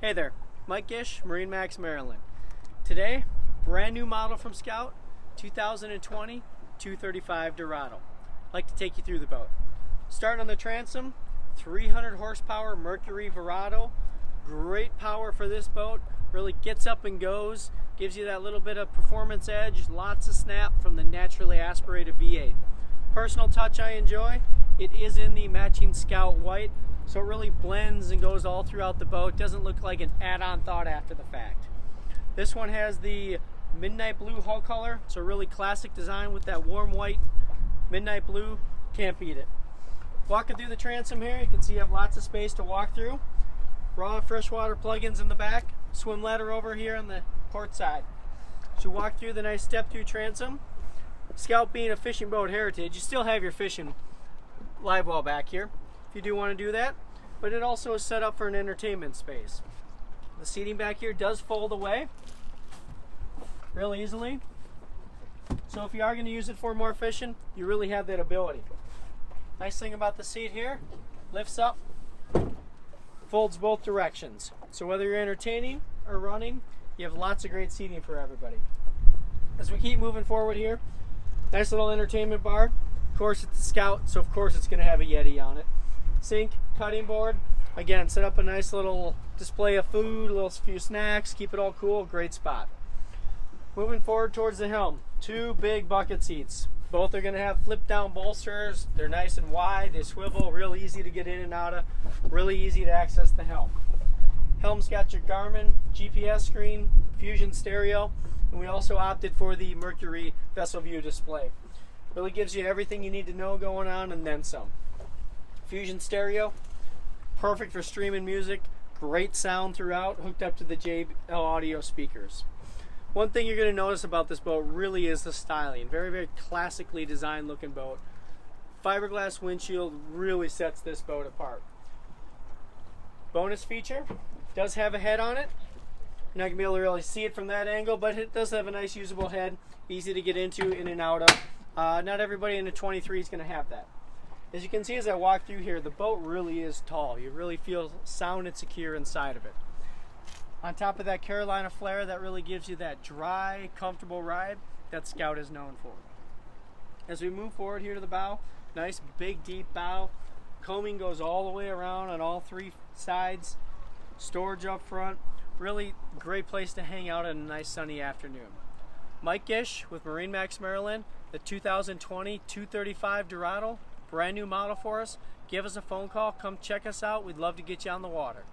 Hey there, Mike Gish, MarineMax Maryland. Today, brand new model from Scout, 2020 235 Dorado. I'd like to take you through the boat. Starting on the transom, 300 horsepower Mercury Dorado. Great power for this boat, really gets up and goes, gives you that little bit of performance edge, lots of snap from the naturally aspirated V8. Personal touch I enjoy, it is in the matching Scout white, so it really blends and goes all throughout the boat. Doesn't look like an add-on thought after the fact. This one has the midnight blue hull color. It's a really classic design with that warm white midnight blue. Can't beat it. Walking through the transom here, you can see you have lots of space to walk through. Raw freshwater plugins in the back. Swim ladder over here on the port side. As you walk through the nice step-through transom, Scout being a fishing boat heritage, you still have your fishing live well back here if you do want to do that, but it also is set up for an entertainment space. The seating back here does fold away real easily, so if you are going to use it for more fishing, you really have that ability. Nice thing about the seat here, lifts up, folds both directions, so whether you're entertaining or running, you have lots of great seating for everybody. As we keep moving forward here, nice little entertainment bar. Of course it's a Scout, so of course it's going to have a Yeti on it. Sink, cutting board. Again, set up a nice little display of food, a little few snacks, keep it all cool, great spot. Moving forward towards the helm, two big bucket seats. Both are going to have flip down bolsters. They're nice and wide, they swivel, real easy to get in and out of, really easy to access the helm. Helm's got your Garmin GPS screen, Fusion stereo, and we also opted for the Mercury vessel view display. Really gives you everything you need to know going on and then some. Fusion stereo, perfect for streaming music, great sound throughout, hooked up to the JBL audio speakers. One thing you're going to notice about this boat really is the styling. Very, very classically designed looking boat. Fiberglass windshield really sets this boat apart. Bonus feature, does have a head on it. You're not going to be able to really see it from that angle, but it does have a nice usable head, easy to get into, in and out of. Not everybody in a 23 is going to have that. As you can see as I walk through here, the boat really is tall. You really feel sound and secure inside of it. On top of that Carolina flare, that really gives you that dry, comfortable ride that Scout is known for. As we move forward here to the bow, nice big deep bow. Coaming goes all the way around on all three sides. Storage up front. Really great place to hang out on a nice sunny afternoon. Mike Gish with MarineMax Maryland, the 2020 235 Dorado. Brand new model for us. Give us a phone call. Come check us out. We'd love to get you on the water.